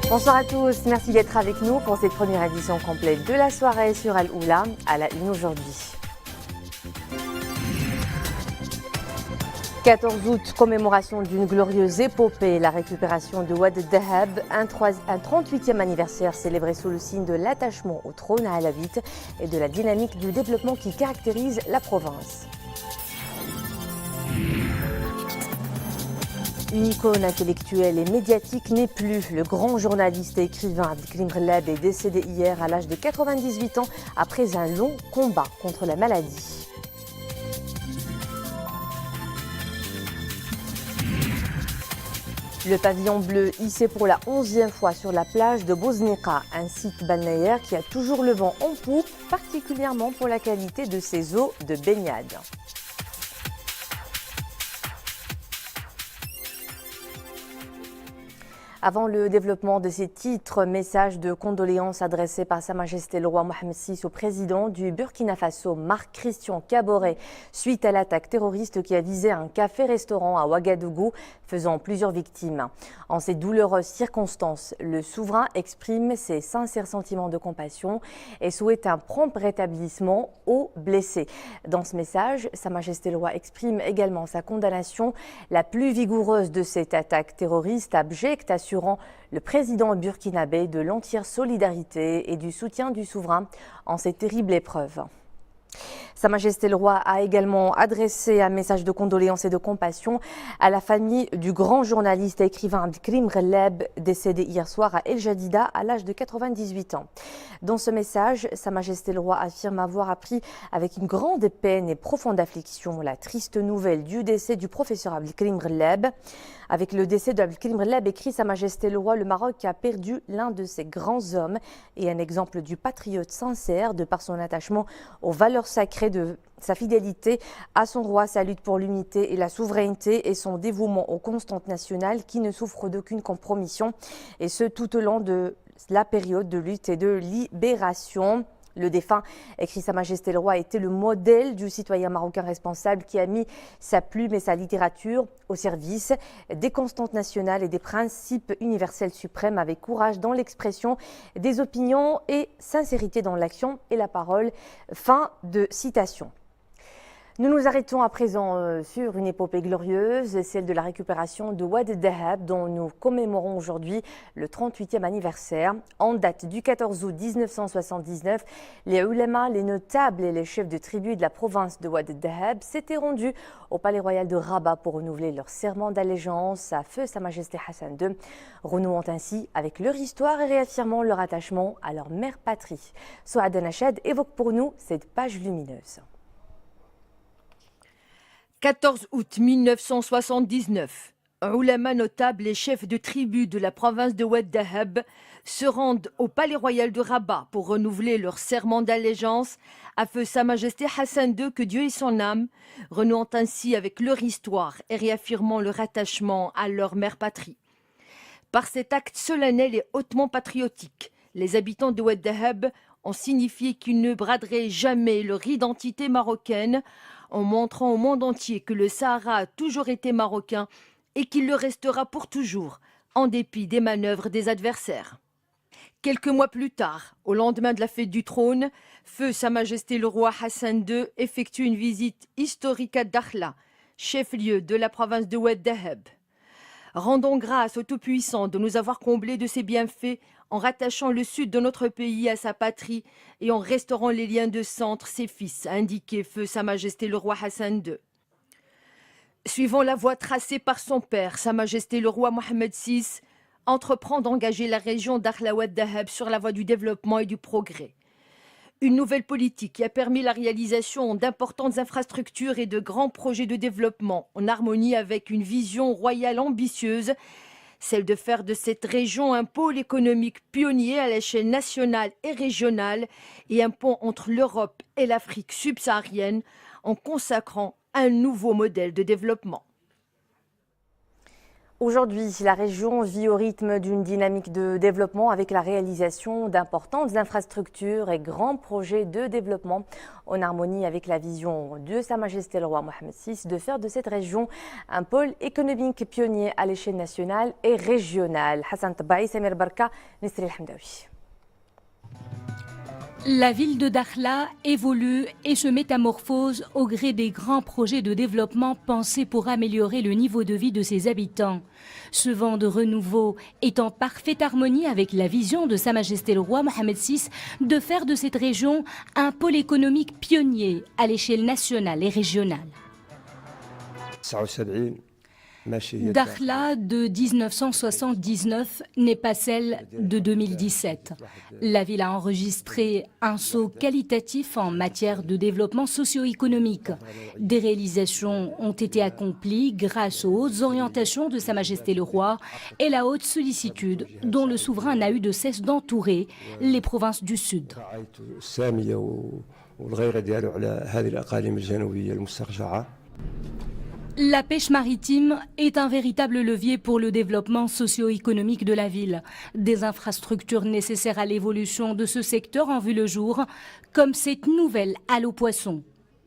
Bonsoir à tous, merci d'être avec nous pour cette première édition complète de la soirée sur Al-Oula, à la une aujourd'hui. 14 août, commémoration d'une glorieuse épopée, la récupération de Wad Dahab, un 38e anniversaire célébré sous le signe de l'attachement au trône alawite et de la dynamique du développement qui caractérise la province. Une icône intellectuelle et médiatique n'est plus. Le grand journaliste et écrivain Abdelkrim Ghellab est décédé hier à l'âge de 98 ans après un long combat contre la maladie. Le pavillon bleu hissé pour la 11e fois sur la plage de Boznica, un site balnéaire qui a toujours le vent en poupe, particulièrement pour la qualité de ses eaux de baignade. Avant le développement de ces titres, message de condoléances adressé par Sa Majesté le roi Mohamed VI au président du Burkina Faso, Marc-Christian Kaboré, suite à l'attaque terroriste qui a visé un café-restaurant à Ouagadougou, faisant plusieurs victimes. En ces douloureuses circonstances, le souverain exprime ses sincères sentiments de compassion et souhaite un prompt rétablissement aux blessés. Dans ce message, Sa Majesté le roi exprime également sa condamnation la plus vigoureuse de cette attaque terroriste abjecte, assurant le président burkinabé de l'entière solidarité et du soutien du souverain en cette terrible épreuve. Sa Majesté le roi a également adressé un message de condoléances et de compassion à la famille du grand journaliste et écrivain Abdelkrim Ghellab, décédé hier soir à El Jadida à l'âge de 98 ans. Dans ce message, Sa Majesté le roi affirme avoir appris avec une grande peine et profonde affliction la triste nouvelle du décès du professeur Abdelkrim Ghellab. Avec le décès d'Abdelkrim Ghellab, écrit Sa Majesté le roi, le Maroc a perdu l'un de ses grands hommes et un exemple du patriote sincère de par son attachement aux valeurs sacrées de sa fidélité à son roi, sa lutte pour l'unité et la souveraineté et son dévouement aux constantes nationales qui ne souffrent d'aucune compromission, et ce tout au long de la période de lutte et de libération. Le défunt, écrit Sa Majesté le roi, était le modèle du citoyen marocain responsable qui a mis sa plume et sa littérature au service des constantes nationales et des principes universels suprêmes, avec courage dans l'expression des opinions et sincérité dans l'action et la parole. Fin de citation. Nous nous arrêtons à présent sur une épopée glorieuse, celle de la récupération de Wad Dahab, dont nous commémorons aujourd'hui le 38e anniversaire. En date du 14 août 1979, les ulama, les notables et les chefs de tribu de la province de Wad Dahab s'étaient rendus au palais royal de Rabat pour renouveler leur serment d'allégeance à feu Sa Majesté Hassan II, renouant ainsi avec leur histoire et réaffirmant leur attachement à leur mère patrie. Souad Nachad évoque pour nous cette page lumineuse. 14 août 1979, un ulama notable et chef de tribu de la province de Wad Dahab se rendent au palais royal de Rabat pour renouveler leur serment d'allégeance à feu Sa Majesté Hassan II, que Dieu ait son âme, renouant ainsi avec leur histoire et réaffirmant leur attachement à leur mère patrie. Par cet acte solennel et hautement patriotique, les habitants de Wad Dahab ont signifié qu'ils ne braderaient jamais leur identité marocaine, en montrant au monde entier que le Sahara a toujours été marocain et qu'il le restera pour toujours, en dépit des manœuvres des adversaires. Quelques mois plus tard, au lendemain de la fête du trône, feu Sa Majesté le roi Hassan II effectue une visite historique à Dakhla, chef-lieu de la province de Wad Dahab. Rendons grâce au Tout-Puissant de nous avoir comblés de ses bienfaits en rattachant le sud de notre pays à sa patrie et en restaurant les liens de sang entre ses fils, a indiqué feu Sa Majesté le roi Hassan II. Suivant la voie tracée par son père, Sa Majesté le roi Mohamed VI entreprend d'engager la région d'Dakhla Wad Dahab sur la voie du développement et du progrès. Une nouvelle politique qui a permis la réalisation d'importantes infrastructures et de grands projets de développement en harmonie avec une vision royale ambitieuse, celle de faire de cette région un pôle économique pionnier à l'échelle nationale et régionale et un pont entre l'Europe et l'Afrique subsaharienne en consacrant un nouveau modèle de développement. Aujourd'hui, la région vit au rythme d'une dynamique de développement avec la réalisation d'importantes infrastructures et grands projets de développement en harmonie avec la vision de Sa Majesté le roi Mohamed VI de faire de cette région un pôle économique pionnier à l'échelle nationale et régionale. Hassan Tabaï, Samir Barka, Nesri El-Hamdawi. La ville de Dakhla évolue et se métamorphose au gré des grands projets de développement pensés pour améliorer le niveau de vie de ses habitants. Ce vent de renouveau est en parfaite harmonie avec la vision de Sa Majesté le roi Mohamed VI de faire de cette région un pôle économique pionnier à l'échelle nationale et régionale. Dakhla de 1979 n'est pas celle de 2017. La ville a enregistré un saut qualitatif en matière de développement socio-économique. Des réalisations ont été accomplies grâce aux hautes orientations de Sa Majesté le Roi et la haute sollicitude dont le souverain n'a eu de cesse d'entourer les provinces du Sud. La pêche maritime est un véritable levier pour le développement socio-économique de la ville. Des infrastructures nécessaires à l'évolution de ce secteur ont vu le jour, comme cette nouvelle halle aux poissons.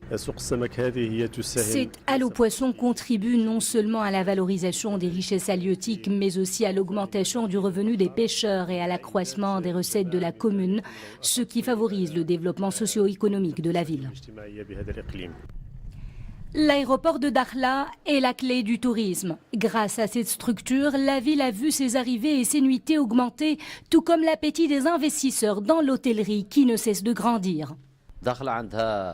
Cette halle aux poissons contribue non seulement à la valorisation des richesses halieutiques, mais aussi à l'augmentation du revenu des pêcheurs et à l'accroissement des recettes de la commune, ce qui favorise le développement socio-économique de la ville. L'aéroport de Dakhla est la clé du tourisme. Grâce à cette structure, la ville a vu ses arrivées et ses nuitées augmenter, tout comme l'appétit des investisseurs dans l'hôtellerie qui ne cesse de grandir. Dakhla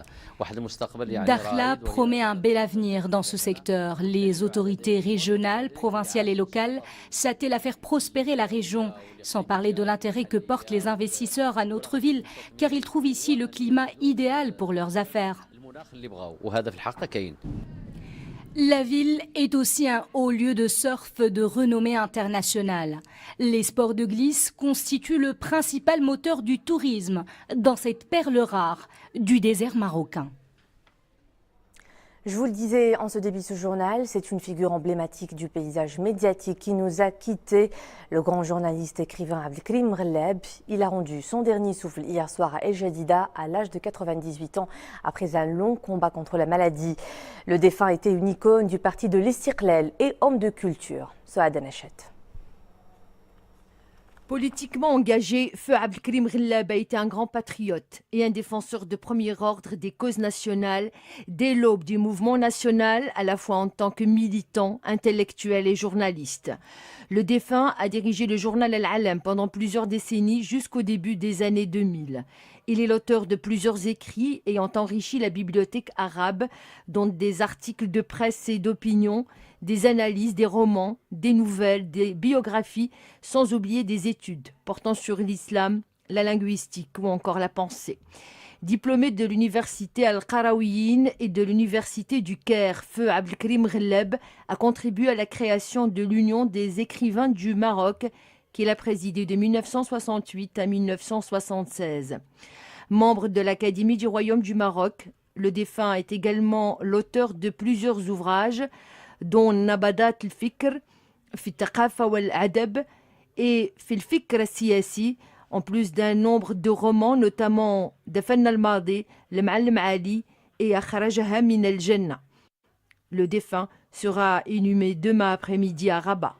promet un bel avenir dans ce secteur. Les autorités régionales, provinciales et locales s'attellent à faire prospérer la région, sans parler de l'intérêt que portent les investisseurs à notre ville, car ils trouvent ici le climat idéal pour leurs affaires. La ville est aussi un haut lieu de surf de renommée internationale. Les sports de glisse constituent le principal moteur du tourisme dans cette perle rare du désert marocain. Je vous le disais en ce début de ce journal, c'est une figure emblématique du paysage médiatique qui nous a quittés. Le grand journaliste écrivain Abdelkrim Ghellab, il a rendu son dernier souffle hier soir à El Jadida à l'âge de 98 ans après un long combat contre la maladie. Le défunt était une icône du parti de l'Istiqlal et homme de culture. Souad Anachet. Politiquement engagé, Feu Abdelkrim Ghellab a été un grand patriote et un défenseur de premier ordre des causes nationales dès l'aube du mouvement national, à la fois en tant que militant, intellectuel et journaliste. Le défunt a dirigé le journal Al-Alam pendant plusieurs décennies jusqu'au début des années 2000. Il est l'auteur de plusieurs écrits ayant enrichi la bibliothèque arabe, dont des articles de presse et d'opinion, des analyses, des romans, des nouvelles, des biographies, sans oublier des études portant sur l'islam, la linguistique ou encore la pensée. Diplômé de l'université Al-Qarawiyyin et de l'université du Caire, Feu Abdelkrim Ghellab a contribué à la création de l'Union des écrivains du Maroc, qu'il a présidée de 1968 à 1976. Membre de l'Académie du Royaume du Maroc, le défunt est également l'auteur de plusieurs ouvrages, dont Nabadat al-Fikr, Fi Taqafa wal-Adab et Fi al-Fikr al-Siyasi, en plus d'un nombre de romans, notamment Dafan al-Madi, Le Ma'allim Ali et Akhrajaha min al-Jannah. Le défunt sera inhumé demain après-midi à Rabat.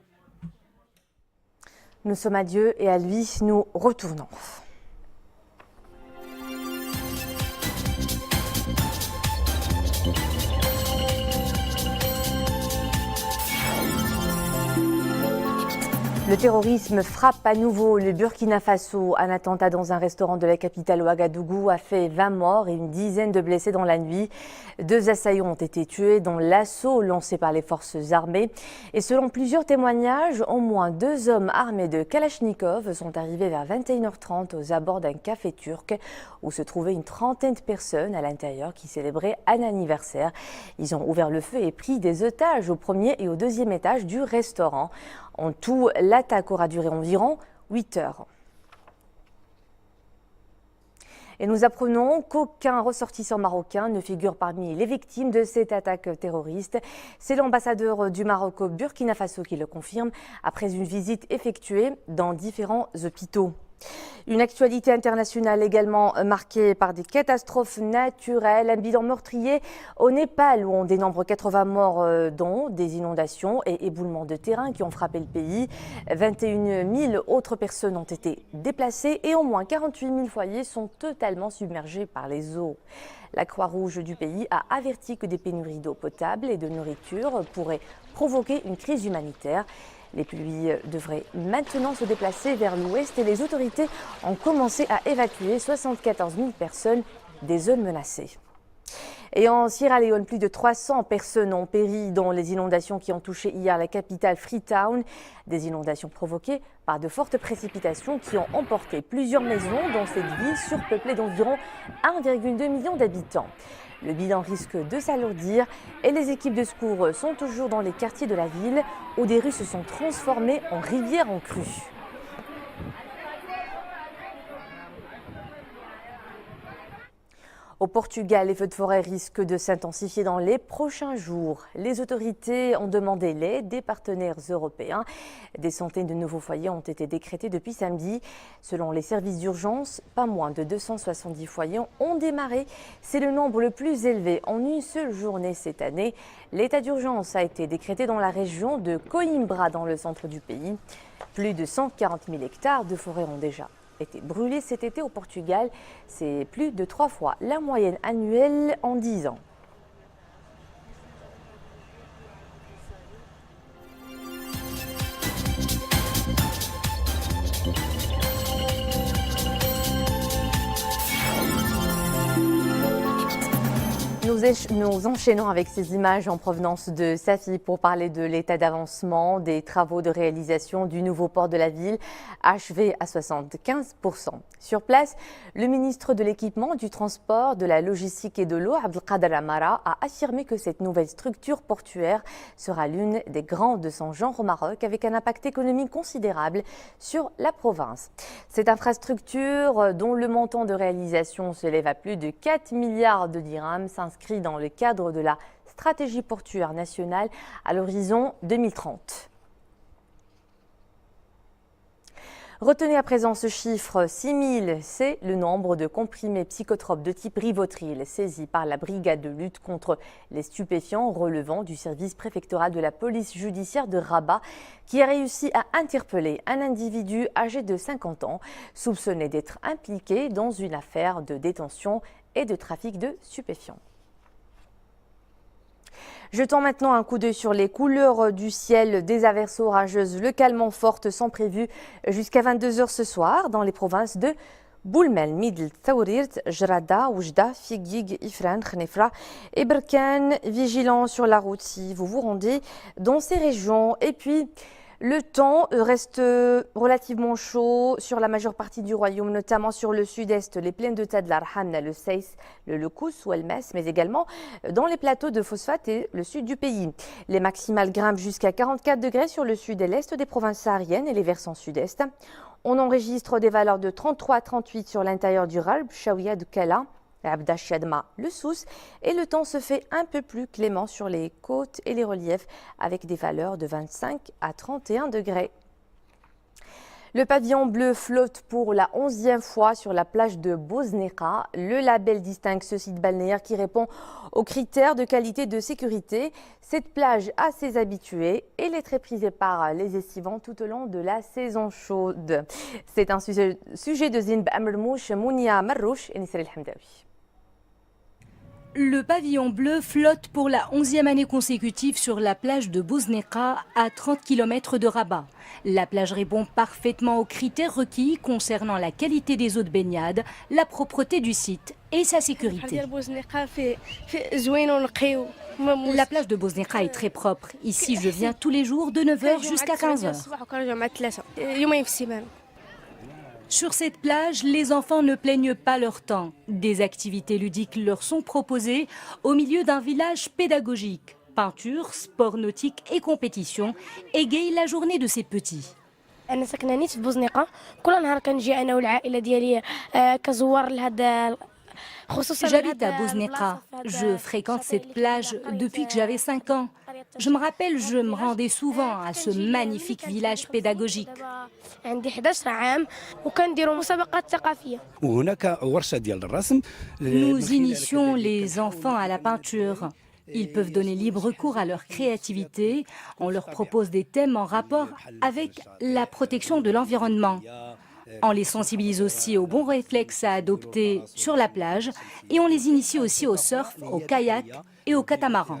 Nous sommes à Dieu et à lui, nous retournons. Le terrorisme frappe à nouveau le Burkina Faso. Un attentat dans un restaurant de la capitale Ouagadougou a fait 20 morts et une dizaine de blessés dans la nuit. 2 assaillants ont été tués dans l'assaut lancé par les forces armées. Et selon plusieurs témoignages, au moins 2 hommes armés de Kalachnikov sont arrivés vers 21h30 aux abords d'un café turc où se trouvait une trentaine de personnes à l'intérieur qui célébraient un anniversaire. Ils ont ouvert le feu et pris des otages au 1er et au 2e étage du restaurant. En tout, l'attaque aura duré environ 8 heures. Et nous apprenons qu'aucun ressortissant marocain ne figure parmi les victimes de cette attaque terroriste. C'est l'ambassadeur du Maroc au Burkina Faso qui le confirme après une visite effectuée dans différents hôpitaux. Une actualité internationale également marquée par des catastrophes naturelles, un bilan meurtrier au Népal où on dénombre 80 morts dont des inondations et éboulements de terrain qui ont frappé le pays. 21 000 autres personnes ont été déplacées et au moins 48 000 foyers sont totalement submergés par les eaux. La Croix-Rouge du pays a averti que des pénuries d'eau potable et de nourriture pourraient provoquer une crise humanitaire. Les pluies devraient maintenant se déplacer vers l'ouest et les autorités ont commencé à évacuer 74 000 personnes des zones menacées. Et en Sierra Leone, plus de 300 personnes ont péri dans les inondations qui ont touché hier la capitale Freetown. Des inondations provoquées par de fortes précipitations qui ont emporté plusieurs maisons dans cette ville surpeuplée d'environ 1,2 million d'habitants. Le bilan risque de s'alourdir et les équipes de secours sont toujours dans les quartiers de la ville où des rues se sont transformées en rivières en crue. Au Portugal, les feux de forêt risquent de s'intensifier dans les prochains jours. Les autorités ont demandé l'aide des partenaires européens. Des centaines de nouveaux foyers ont été décrétés depuis samedi. Selon les services d'urgence, pas moins de 270 foyers ont démarré. C'est le nombre le plus élevé en une seule journée cette année. L'état d'urgence a été décrété dans la région de Coimbra, dans le centre du pays. Plus de 140 000 hectares de forêt ont déjà été brûlés cet été au Portugal. C'est plus de 3 fois la moyenne annuelle en 10 ans. Nous enchaînons avec ces images en provenance de Safi pour parler de l'état d'avancement des travaux de réalisation du nouveau port de la ville, achevé à 75%. Sur place, le ministre de l'Équipement, du Transport, de la Logistique et de l'Eau, Abdelkader Amara, a affirmé que cette nouvelle structure portuaire sera l'une des grandes de son genre au Maroc, avec un impact économique considérable sur la province. Cette infrastructure, dont le montant de réalisation s'élève à plus de 4 milliards de dirhams, s'inscrit dans le cadre de la stratégie portuaire nationale à l'horizon 2030. Retenez à présent ce chiffre, 6 000, c'est le nombre de comprimés psychotropes de type Rivotril saisis par la brigade de lutte contre les stupéfiants relevant du service préfectoral de la police judiciaire de Rabat qui a réussi à interpeller un individu âgé de 50 ans soupçonné d'être impliqué dans une affaire de détention et de trafic de stupéfiants. Jetons maintenant un coup d'œil sur les couleurs du ciel. Des averses orageuses localement fortes sont prévues jusqu'à 22 h ce soir dans les provinces de Boulmel, Midl, Taourir, Jrada, Oujda, Figuig, Ifran, Khnefra et Berkane. Vigilants sur la route si vous vous rendez dans ces régions. Et puis, le temps reste relativement chaud sur la majeure partie du royaume, notamment sur le sud-est, les plaines de Tadlar, Hamna, le Seis, le Lekous ou El Mes, mais également dans les plateaux de Phosphate et le sud du pays. Les maximales grimpent jusqu'à 44 degrés sur le sud et l'est des provinces sahariennes et les versants sud-est. On enregistre des valeurs de 33 à 38 sur l'intérieur du Ralb, Chaouia de Kala, Abda Chiadma, le Souss, et le temps se fait un peu plus clément sur les côtes et les reliefs avec des valeurs de 25 à 31 degrés. Le pavillon bleu flotte pour la 11e fois sur la plage de Bosneka. Le label distingue ce site balnéaire qui répond aux critères de qualité de sécurité. Cette plage a ses habitués et elle est très prisée par les estivants tout au long de la saison chaude. C'est un sujet de Zinb Amrmouch, Mounia Marrouch et Nisrel Hamdawi. Le pavillon bleu flotte pour la 11e année consécutive sur la plage de Bosneka, à 30 km de Rabat. La plage répond parfaitement aux critères requis concernant la qualité des eaux de baignade, la propreté du site et sa sécurité. La plage de Bosneka est très propre. Ici, je viens tous les jours de 9 h jusqu'à 15 h. Sur cette plage, les enfants ne plaignent pas leur temps. Des activités ludiques leur sont proposées au milieu d'un village pédagogique. Peinture, sport nautique et compétition égayent la journée de ces petits. أنا ساكنة نيت في بوزنيقة، كل نهار كنجي أنا والعائلة ديالي كزوار لهذا. J'habite à Bozneqa. Je fréquente cette plage depuis que j'avais 5 ans. Je me rappelle, je me rendais souvent à ce magnifique village pédagogique. عندي 11 عام وكنديروا مسابقات ثقافية. Nous initions les enfants à la peinture. Ils peuvent donner libre cours à leur créativité. On leur propose des thèmes en rapport avec la protection de l'environnement. On les sensibilise aussi aux bons réflexes à adopter sur la plage et on les initie aussi au surf, au kayak et au catamaran.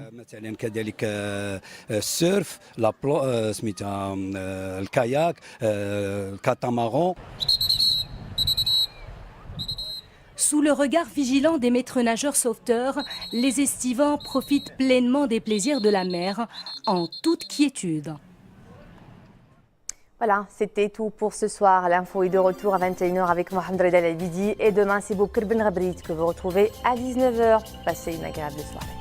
Sous le regard vigilant des maîtres nageurs sauveteurs, les estivants profitent pleinement des plaisirs de la mer en toute quiétude. Voilà, c'était tout pour ce soir. L'info est de retour à 21h avec Mohamed Reda Labidi. Et demain, c'est Boubkir Ben Rabrit que vous retrouvez à 19h. Passez une agréable soirée.